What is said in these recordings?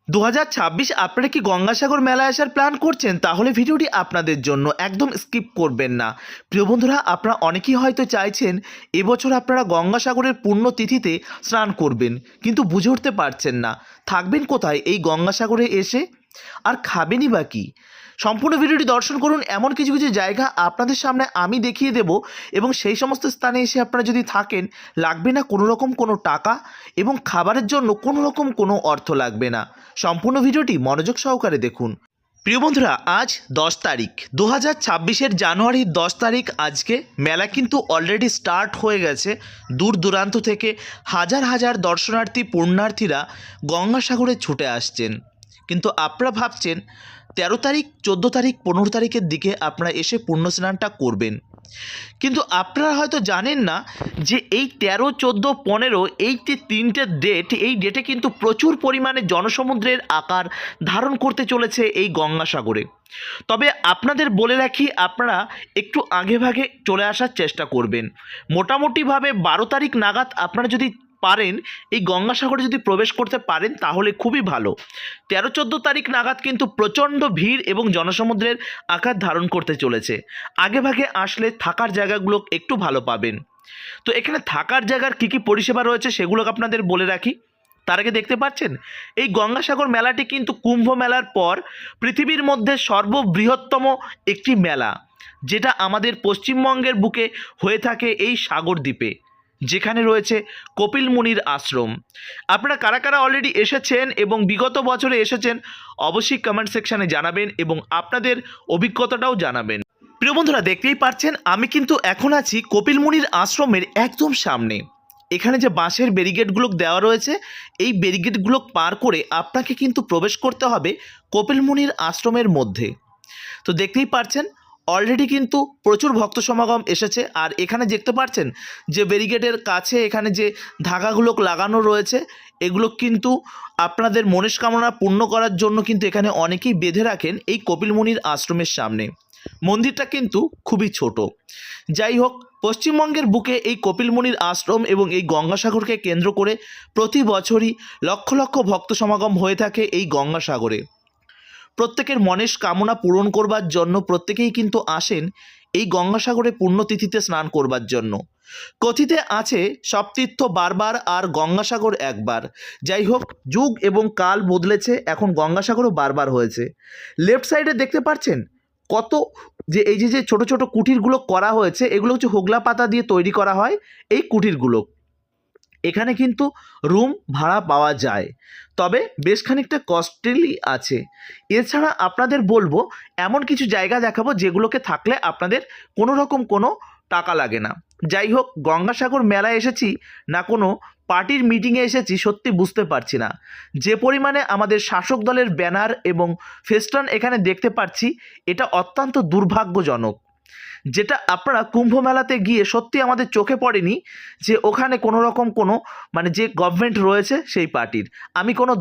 2026 আপনারা কি গঙ্গাসাগর মেলায় আসার প্ল্যান করছেন? তাহলে ভিডিওটি আপনাদের জন্য, একদম স্কিপ করবেন না। প্রিয় বন্ধুরা, আপনারা অনেকেই হয়তো চাইছেন এবছর আপনারা গঙ্গাসাগরের পুণ্যতিথিতে স্নান করবেন, কিন্তু বুঝে উঠতে পারছেন না থাকবেন কোথায় এই গঙ্গাসাগরে এসে, আর খাবেনই বা কি। সম্পূর্ণ ভিডিওটি দর্শন করুন। এমন কিছু কিছু জায়গা আপনাদের সামনে আমি দেখিয়ে দেব, এবং সেই সমস্ত স্থানে এসে আপনারা যদি থাকেন, লাগবে না কোনো রকম কোনো টাকা, এবং খাবারের জন্য কোনো রকম কোনো অর্থ লাগবে না। সম্পূর্ণ ভিডিওটি মনোযোগ সহকারে দেখুন। প্রিয় বন্ধুরা, আজ 10 তারিখ 2026-এর জানুয়ারির 10 তারিখ। আজকে মেলা কিন্তু অলরেডি স্টার্ট হয়ে গেছে। দূর দূরান্ত থেকে হাজার হাজার দর্শনার্থী পুণ্যার্থীরা গঙ্গাসাগরে ছুটে আসছেন। কিন্তু আপনারা ভাবছেন 13 তারিখ, 14 তারিখ, 15 তারিখের দিকে আপনারা এসে পুণ্য স্নানটা করবেন, কিন্তু আপনারা হয়তো জানেন না যে এই 13, 14, 15 এই যে তিনটে ডেট, এই ডেটে কিন্তু প্রচুর পরিমাণে জনসমুদ্রের আকার ধারণ করতে চলেছে এই গঙ্গাসাগরে। তবে আপনাদের বলে রাখি, আপনারা একটু আগেভাগে চলে আসার চেষ্টা করবেন। মোটামুটিভাবে 12 তারিখ নাগাদ আপনারা যদি পারেন এই গঙ্গাসাগরে যদি প্রবেশ করতে পারেন তাহলে খুবই ভালো। 13, 14 তারিখ নাগাদ কিন্তু প্রচণ্ড ভিড় এবং জনসমুদ্রের আকার ধারণ করতে চলেছে। আগেভাগে আসলে থাকার জায়গাগুলো একটু ভালো পাবেন। তো এখানে থাকার জায়গার কী কী পরিষেবা রয়েছে সেগুলো আপনাদের বলে রাখি। তার আগে দেখতে পাচ্ছেন এই গঙ্গাসাগর মেলাটি কিন্তু কুম্ভ মেলার পর পৃথিবীর মধ্যে সর্ববৃহত্তম একটি মেলা, যেটা আমাদের পশ্চিমবঙ্গের বুকে হয়ে থাকে এই সাগর দ্বীপে, যেখানে রয়েছে কপিল মুনির আশ্রম। আপনারা কারা কারা অলরেডি এসেছেন এবং বিগত বছরে এসেছেন অবশ্যই কমেন্ট সেকশানে জানাবেন এবং আপনাদের অভিজ্ঞতাটাও জানাবেন। প্রিয় বন্ধুরা, দেখতেই পাচ্ছেন আমি কিন্তু এখন আছি কপিল মুনির আশ্রমের একদম সামনে। এখানে যে বাঁশের ব্যারিকেডগুলো দেওয়া রয়েছে, এই ব্যারিকেডগুলো পার করে আপনাকে কিন্তু প্রবেশ করতে হবে কপিল মুনির আশ্রমের মধ্যে। তো দেখতেই পাচ্ছেন অলরেডি কিন্তু প্রচুর ভক্ত সমাগম এসেছে। আর এখানে দেখতে পাচ্ছেন যে ব্যারিকেডের কাছে এখানে যে ধাগাগুলো লাগানো রয়েছে, এগুলো কিন্তু আপনাদের মনস্কামনা পূর্ণ করার জন্য কিন্তু এখানে অনেকেই বেঁধে রাখেন এই কপিল মুনির আশ্রমের সামনে। মন্দিরটা কিন্তু খুবই ছোট। যাই হোক, পশ্চিমবঙ্গের বুকে এই কপিল মুনির আশ্রম এবং এই গঙ্গাসাগরকে কেন্দ্র করে প্রতি বছরই লক্ষ লক্ষ ভক্ত সমাগম হয়ে থাকে এই গঙ্গাসাগরে। প্রত্যেকের মনের কামনা পূরণ করবার জন্য প্রত্যেকেই কিন্তু আসেন এই গঙ্গাসাগরে পুণ্যতিথিতে স্নান করবার জন্য। কথিতে আছে সব তীর্থ বারবার আর গঙ্গাসাগর একবার। যাই হোক, যুগ এবং কাল বদলেছে, এখন গঙ্গাসাগরও বারবার হয়েছে। লেফট সাইডে দেখতে পাচ্ছেন কত যে এই যে ছোট ছোট কুটিরগুলো করা হয়েছে, এগুলো হচ্ছে হোগলা পাতা দিয়ে তৈরি করা হয় এই কুটিরগুলো। এখানে কিন্তু রুম ভাড়া পাওয়া যায়, তবে বেশ খানিকটা কস্টলি আছে। এছাড়া আপনাদের বলবো এমন কিছু জায়গা দেখাবো যেগুলোকে থাকলে আপনাদের কোনো রকম কোনো টাকা লাগে না। যাই হোক, গঙ্গাসাগর মেলায় এসেছি না কোনো পার্টির মিটিংয়ে এসেছি সত্যি বুঝতে পারছি না। যে পরিমাণে আমাদের শাসক দলের ব্যানার এবং ফেস্টুন এখানে দেখতে পাচ্ছি, এটা অত্যন্ত দুর্ভাগ্যজনক। যেটা আপনারা কুম্ভ মেলাতে গিয়ে সত্যি আমাদের চোখে পড়েনি যে ওখানে কোনো রকম কোনো যে গভর্নমেন্ট রয়েছে সেই পার্টির। আমি কোনো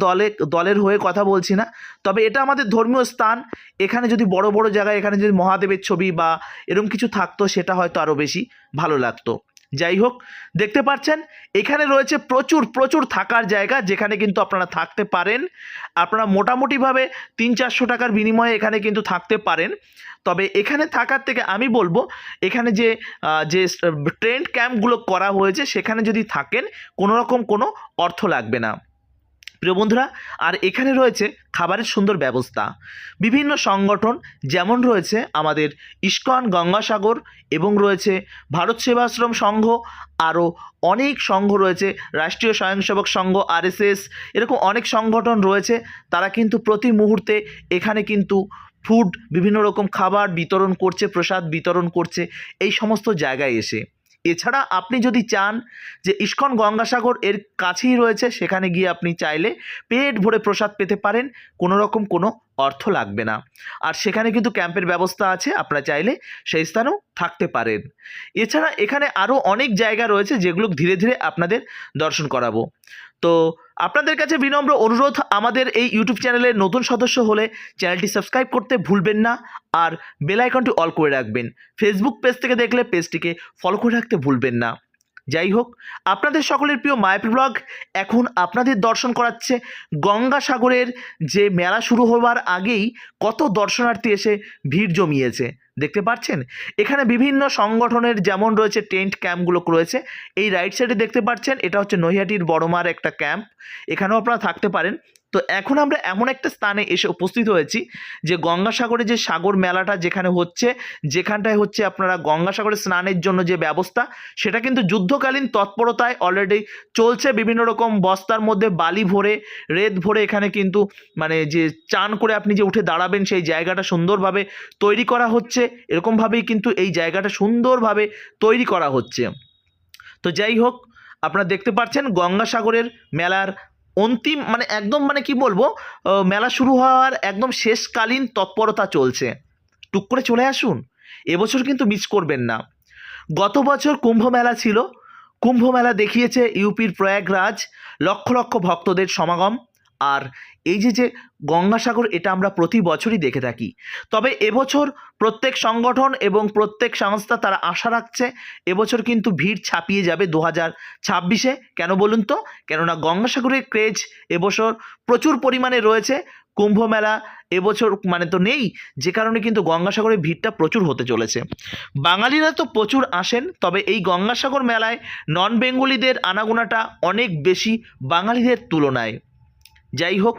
দলের হয়ে কথা বলছি না, তবে এটা আমাদের ধর্মীয় স্থান। এখানে যদি বড় বড় জায়গায় এখানে যদি মহাদেবের ছবি বা এরকম কিছু থাকতো সেটা হয়তো আরও বেশি ভালো লাগতো। যাই হোক, দেখতে পাচ্ছেন এখানে রয়েছে প্রচুর প্রচুর থাকার জায়গা, যেখানে কিন্তু আপনারা থাকতে পারেন। আপনারা মোটামুটিভাবে 300-400 টাকার বিনিময়ে এখানে কিন্তু থাকতে পারেন। তবে এখানে থাকার থেকে আমি বলবো এখানে যে যে টেন্ট ক্যাম্পগুলো করা হয়েছে সেখানে যদি থাকেন কোনো রকম কোনো অর্থ লাগবে না। প্রিয় বন্ধুরা, আর এখানে রয়েছে খাবারের সুন্দর ব্যবস্থা। বিভিন্ন সংগঠন যেমন রয়েছে আমাদের ইস্কন গঙ্গাসাগর এবং রয়েছে ভারত সেবাশ্রম সংঘ, আরও অনেক সংঘ রয়েছে, রাষ্ট্রীয় স্বয়ংসেবক সংঘ RSS, এরকম অনেক সংগঠন রয়েছে। তারা কিন্তু প্রতি মুহূর্তে এখানে কিন্তু ফুড, বিভিন্ন রকম খাবার বিতরণ করছে, প্রসাদ বিতরণ করছে এই সমস্ত জায়গায় এসে। এছাড়া আপনি যদি চান যে ইস্কন গঙ্গাসাগর এর কাছেই রয়েছে, সেখানে গিয়ে আপনি চাইলে পেট ভরে প্রসাদ পেতে পারেন, কোনো রকম কোনো অর্থ লাগবে না। আর সেখানে কিন্তু ক্যাম্পের ব্যবস্থা আছে, আপনারা চাইলে সেই স্থানেও থাকতে পারেন। এছাড়া এখানে আরও অনেক জায়গা রয়েছে যেগুলো ধীরে ধীরে আপনাদের দর্শন করাবো। তো আপনাদের কাছে বিনম্র অনুরোধ, আমাদের এই ইউটিউব চ্যানেলের নতুন সদস্য হলে চ্যানেলটি সাবস্ক্রাইব করতে ভুলবেন না, আর বেল আইকনটি অল করে রাখবেন। ফেসবুক পেজ থেকে দেখলে পেজটিকে ফলো করে রাখতে ভুলবেন না। যাই হোক, আপনাদের সকলের প্রিয় মায়াপী ব্লগ এখন আপনাদের দর্শন করাচ্ছে গঙ্গাসাগরের যে মেলা শুরু হবার আগেই কত দর্শনার্থী এসে ভিড় জমিয়েছে দেখতে পাচ্ছেন। এখানে বিভিন্ন সংগঠনের যেমন রয়েছে টেন্ট ক্যাম্পগুলো রয়েছে। এই রাইট সাইডে দেখতে পাচ্ছেন এটা হচ্ছে নৈহাটির বড়মার একটা ক্যাম্প, এখানেও আপনারা থাকতে পারেন। তো এখন আমরা এমন একটা স্থানে এসে উপস্থিত হয়েছি যে গঙ্গাসাগরে যে সাগর মেলাটা যেখানে হচ্ছে, যেখানটায় হচ্ছে আপনারা গঙ্গাসাগরে স্নানের জন্য যে ব্যবস্থা সেটা কিন্তু যুদ্ধকালীন তৎপরতায় অলরেডি চলছে। বিভিন্ন রকম বস্তার মধ্যে বালি ভরে রেত ভরে এখানে কিন্তু মানে যে চান করে আপনি যে উঠে দাঁড়াবেন সেই জায়গাটা সুন্দরভাবে তৈরি করা হচ্ছে। এরকমভাবেই কিন্তু এই জায়গাটা সুন্দরভাবে তৈরি করা হচ্ছে। তো যাই হোক, আপনারা দেখতে পাচ্ছেন গঙ্গাসাগরের মেলার অন্তিম মানে একদম মানে কি বলবো, মেলা শুরু হওয়ার একদম শেষকালীন তৎপরতা চলছে। টুক করে চলে আসুন, এবছর কিন্তু মিস করবেন না। গত বছর কুম্ভ মেলা ছিল, কুম্ভ মেলা দেখিয়েছে ইউপির প্রয়াগরাজ, লক্ষ লক্ষ ভক্তদের সমাগম। আর এই যে গঙ্গাসাগর এটা আমরা প্রতি বছরই দেখে থাকি। তবে এবছর প্রত্যেক সংগঠন এবং প্রত্যেক সংস্থা তারা আশা রাখছে এবছর কিন্তু ভিড় ছাপিয়ে যাবে 2026-এ। কেন বলুন তো? কেননা গঙ্গাসাগরের ক্রেজ এবছর প্রচুর পরিমাণে রয়েছে। কুম্ভ মেলা এবছর মানে তো নেই, যে কারণে কিন্তু গঙ্গাসাগরের ভিড়টা প্রচুর হতে চলেছে। বাঙালিরা তো প্রচুর আসেন, তবে এই গঙ্গাসাগর মেলায় নন বেঙ্গলিদের আনাগোনাটা অনেক বেশি বাঙালিদের তুলনায়। যাই হোক,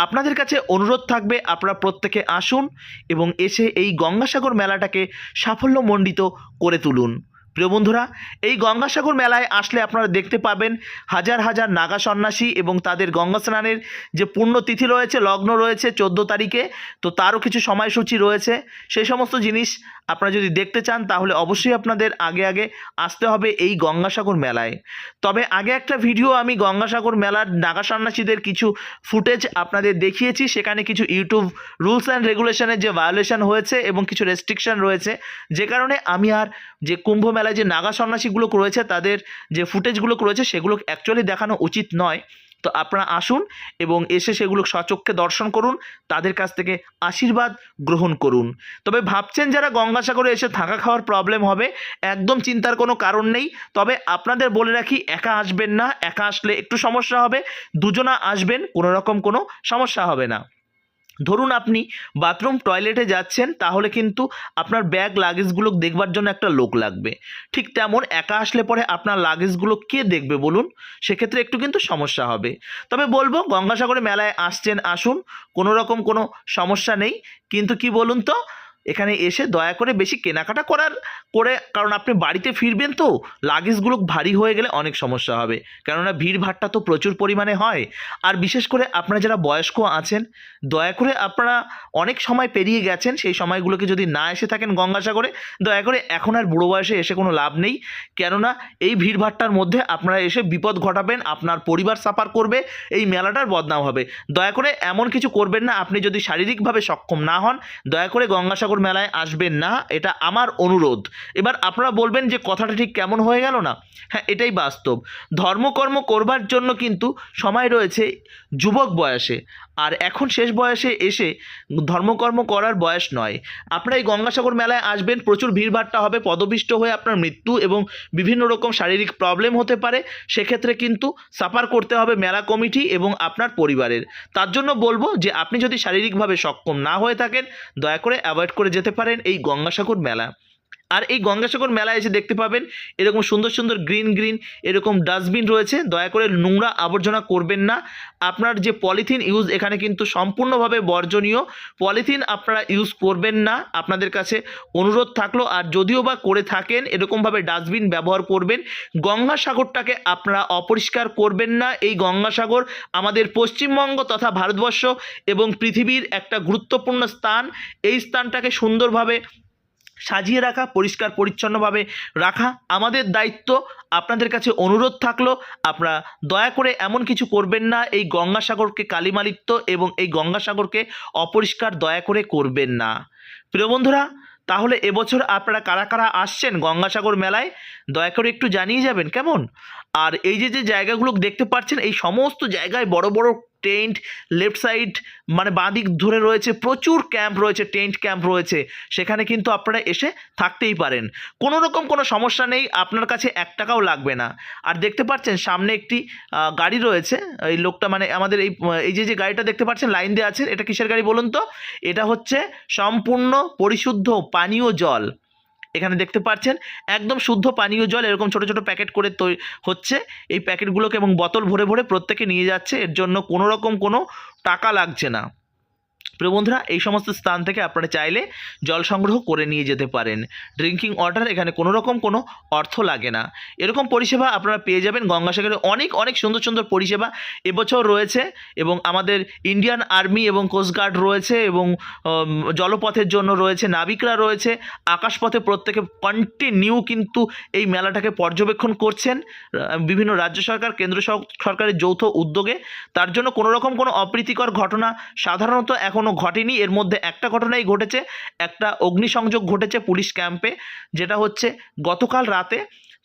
আপনাদের কাছে অনুরোধ থাকবে আপনারা প্রত্যেকে আসুন এবং এসে এই গঙ্গাসাগর মেলাটাকে সাফল্যমণ্ডিত করে তুলুন। প্রিয় বন্ধুরা, এই গঙ্গাসাগর মেলায় আসলে আপনারা দেখতে পাবেন হাজার হাজার নাগা সন্ন্যাসী এবং তাদের গঙ্গা স্নানের যে পুণ্যতিথি রয়েছে, লগ্ন রয়েছে 14 তারিখে, তো তারও কিছু সময়সূচি রয়েছে। সেই সমস্ত জিনিস আপনারা যদি দেখতে চান তাহলে অবশ্যই আপনাদের আগে আগে আসতে হবে এই গঙ্গাসাগর মেলায়। তবে আগে একটা ভিডিও আমি গঙ্গাসাগর মেলার নাগা সন্ন্যাসীদের কিছু ফুটেজ আপনাদের দেখিয়েছি, সেখানে কিছু ইউটিউব রুলস অ্যান্ড রেগুলেশনের যে ভায়োলেশন হয়েছে এবং কিছু রেস্ট্রিকশন রয়েছে, যে কারণে আমি আর যে কুম্ভ মেলায় যে নাগা সন্ন্যাসীগুলো রয়েছে তাদের যে ফুটেজগুলো রয়েছে সেগুলো অ্যাকচুয়ালি দেখানো উচিত নয়। তো আপনারা আসুন এবং এসে সেগুলো স্বচক্ষে দর্শন করুন, তাদের কাছ থেকে আশীর্বাদ গ্রহণ করুন। তবে ভাবছেন যারা গঙ্গাসাগরে এসে থাকা খাওয়ার প্রবলেম হবে, একদম চিন্তার কোনো কারণ নেই। তবে আপনাদের বলে রাখি, একা আসবেন না, একা আসলে একটু সমস্যা হবে। দুজনা আসবেন, কোনো রকম কোনো সমস্যা হবে না। ধরুন আপনি বাথরুম টয়লেটে যাচ্ছেন, তাহলে কিন্তু আপনার ব্যাগ লাগেজগুলো দেখবার জন্য একটা লোক লাগবে। ঠিক তেমন একা আসলে পরে আপনার লাগেজগুলো কে দেখবে বলুন? সেক্ষেত্রে একটু কিন্তু সমস্যা হবে। তবে বলবো গঙ্গাসাগরে মেলায় আসছেন, আসুন, কোনো রকম কোনো সমস্যা নেই। কিন্তু কি বলুন তো, এখানে এসে দয়া করে বেশি কেনাকাটা কারণ আপনি বাড়িতে ফিরবেন, তো লাগেজগুলো ভারী হয়ে গেলে অনেক সমস্যা হবে। কেননা ভিড়ভাট্টা তো প্রচুর পরিমাণে হয়। আর বিশেষ করে আপনারা যারা বয়স্ক আছেন, দয়া করে আপনারা অনেক সময় পেরিয়ে গেছেন, সেই সময়গুলোকে যদি না এসে থাকেন গঙ্গাসাগরে, দয়া করে এখন আর বুড়ো বয়সে এসে কোনো লাভ নেই। কেননা এই ভিড়ভাট্টার মধ্যে আপনারা এসে বিপদ ঘটাবেন, আপনার পরিবার সাফার করবে, এই মেলাটার বদনাম হবে। দয়া করে এমন কিছু করবেন না। আপনি যদি শারীরিকভাবে সক্ষম না হন, দয়া করে গঙ্গাসাগর মেলায় আসবেন না, এটা আমার অনুরোধ। এবার আপনারা বলবেন যে কথাটা ঠিক কেমন হয়ে গেল না? হ্যাঁ, এটাই বাস্তব। ধর্মকর্ম করবার জন্য কিন্তু সময় রয়েছে যুবক বয়সে, আর এখন শেষ বয়সে এসে ধর্মকর্ম করার বয়স নয়। আপনারা এই গঙ্গাসাগর মেলায় আসবেন, প্রচুর ভিড়ভাট্টা হবে, পদপিষ্ট হয়ে আপনার মৃত্যু এবং বিভিন্ন রকম শারীরিক প্রবলেম হতে পারে। সেক্ষেত্রে কিন্তু সাফার করতে হবে মেলা কমিটি এবং আপনার পরিবারের। তার জন্য বলবো যে আপনি যদি শারীরিকভাবে সক্ষম না হয়ে থাকেন, দয়া করে অ্যাভয়েড করে যেতে পারেন এই গঙ্গাসাগর মেলা। আর এই গঙ্গাসাগর মেলায় এসে দেখতে পাবেন এরকম সুন্দর সুন্দর গ্রিন এরকম ডাস্টবিন রয়েছে। দয়া করে নোংরা আবর্জনা করবেন না। আপনার যে পলিথিন ইউজ এখানে কিন্তু সম্পূর্ণভাবে বর্জনীয়। পলিথিন আপনারা ইউজ করবেন না, আপনাদের কাছে অনুরোধ থাকলো। আর যদিও বা করে থাকেন, এরকমভাবে ডাস্টবিন ব্যবহার করবেন। গঙ্গাসাগরটাকে আপনারা অপরিষ্কার করবেন না। এই গঙ্গাসাগর আমাদের পশ্চিমবঙ্গ তথা ভারতবর্ষ এবং পৃথিবীর একটা গুরুত্বপূর্ণ স্থান। এই স্থানটাকে সুন্দরভাবে সাজিয়ে রাখা, পরিষ্কার পরিচ্ছন্নভাবে রাখা আমাদের দায়িত্ব। আপনাদের কাছে অনুরোধ থাকলো, আপনারা দয়া করে এমন কিছু করবেন না। এই গঙ্গাসাগরকে কালিমালিপ্ত এবং এই গঙ্গাসাগরকে অপরিষ্কার দয়া করে করবেন না। প্রিয় বন্ধুরা, তাহলে এবছর আপনারা কারা কারা আসছেন গঙ্গাসাগর মেলায়, দয়া করে একটু জানিয়ে যাবেন কেমন। আর এই যে জায়গাগুলো দেখতে পাচ্ছেন, এই সমস্ত জায়গায় বড় বড় টেন্ট, লেফট সাইড মানে বাঁ দিক ধরে রয়েছে প্রচুর ক্যাম্প রয়েছে, টেন্ট ক্যাম্প রয়েছে। সেখানে কিন্তু আপনারা এসে থাকতেই পারেন, কোনো রকম কোনো সমস্যা নেই, আপনার কাছে 1 টাকাও লাগবে না। আর দেখতে পাচ্ছেন সামনে একটি গাড়ি রয়েছে, এই লোকটা মানে আমাদের এই যে গাড়িটা দেখতে পাচ্ছেন লাইন দিয়ে আছে, এটা কিসের গাড়ি বলুন তো? এটা হচ্ছে সম্পূর্ণ পরিশুদ্ধ পানীয় জল। এখানে দেখতে পাচ্ছেন একদম শুদ্ধ পানীয় জল এরকম ছোট ছোট প্যাকেট করে হচ্ছে। এই প্যাকেটগুলোকে এবং বোতল ভরে ভরে প্রত্যেকে নিয়ে যাচ্ছে, এর জন্য কোনো রকম কোনো টাকা লাগছে না। প্রিয় বন্ধুরা, এই সমস্ত স্থান থেকে আপনারা চাইলে জল সংগ্রহ করে নিয়ে যেতে পারেন। ড্রিঙ্কিং ওয়াটার এখানে কোনো রকম কোনো অর্থ লাগে না। এরকম পরিষেবা আপনারা পেয়ে যাবেন গঙ্গাসাগরে। অনেক অনেক সুন্দর সুন্দর পরিষেবা এবছর রয়েছে, এবং আমাদের ইন্ডিয়ান আর্মি এবং কোস্টগার্ড রয়েছে, এবং জলপথের জন্য রয়েছে, নাবিকরা রয়েছে, আকাশপথে প্রত্যেকে কন্টিনিউ কিন্তু এই মেলাটাকে পর্যবেক্ষণ করছেন। বিভিন্ন রাজ্য সরকার, কেন্দ্র সরকারের যৌথ উদ্যোগে। তার জন্য কোনো রকম কোনো অপ্রীতিকর ঘটনা সাধারণত এখনও ঘটেনি। এর মধ্যে একটা ঘটনাই ঘটেছে, একটা অগ্নিসংযোগ ঘটেছে পুলিশ ক্যাম্পে, যেটা হচ্ছে গতকাল রাতে।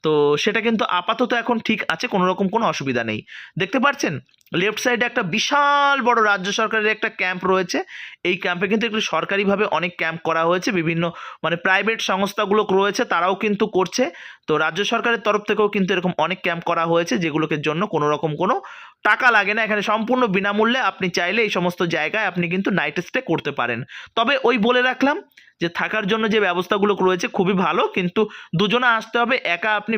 তো সেটা কিন্তু আপাতত এখন ঠিক আছে, কোনো রকম কোনো অসুবিধা নেই। দেখতে পাচ্ছেন লেফট সাইডে একটা বিশাল বড় রাজ্য সরকারের একটা ক্যাম্প রয়েছে। এই ক্যাম্পে কিন্তু একটু সরকারিভাবে অনেক ক্যাম্প করা হয়েছে, বিভিন্ন মানে প্রাইভেট সংস্থাগুলো রয়েছে তারাও কিন্তু করছে। তো রাজ্য সরকারের তরফ থেকেও কিন্তু এরকম অনেক ক্যাম্প করা হয়েছে, যেগুলোর জন্য কোনো রকম কোনো টাকা লাগে না। এখানে সম্পূর্ণ বিনামূল্যে আপনি চাইলে এই সমস্ত জায়গায় আপনি কিন্তু নাইট স্টে করতে পারেন। তবে ওই বলে রাখলাম যে থাকার জন্য যে ব্যবস্থাগুলো রয়েছে খুবই ভালো, কিন্তু দুজনে আসতে হবে। একা আপনি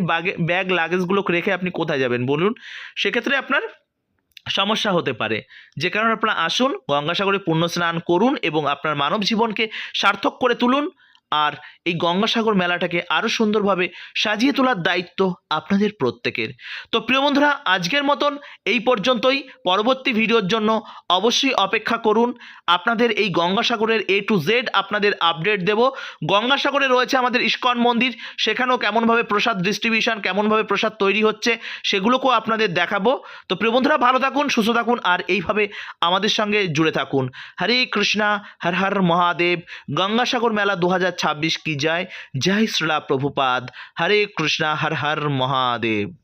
ব্যাগ লাগেজগুলো রেখে আপনি কোথায় যাবেন বলুন? সেক্ষেত্রে আপনার সমস্যা হতে পারে। যে কারণে আপনারা আসুন, গঙ্গাসাগরে পুণ্য স্নান করুন এবং আপনার মানব জীবনকে সার্থক করে তুলুন। আর এই গঙ্গাসাগর মেলাটাকে আরও সুন্দরভাবে সাজিয়ে তোলার দায়িত্ব আপনাদের প্রত্যেকের। তো প্রিয় বন্ধুরা, আজকের মতন এই পর্যন্তই। পরবর্তী ভিডিওর জন্য অবশ্যই অপেক্ষা করুন। আপনাদের এই গঙ্গাসাগরের A to Z আপনাদের আপডেট দেব। গঙ্গাসাগরে রয়েছে আমাদের ইস্কন মন্দির, সেখানেও কেমনভাবে প্রসাদ ডিস্ট্রিবিউশন, কেমনভাবে প্রসাদ তৈরি হচ্ছে, সেগুলোকেও আপনাদের দেখাবো। তো প্রিয় বন্ধুরা, ভালো থাকুন, সুস্থ থাকুন, আর এইভাবে আমাদের সঙ্গে জুড়ে থাকুন। হরে কৃষ্ণা, হর হর মহাদেব। গঙ্গাসাগর মেলা 2026 की जय। जय श्रीला प्रभुपाद। हरे कृष्णा, हर हर महादेव।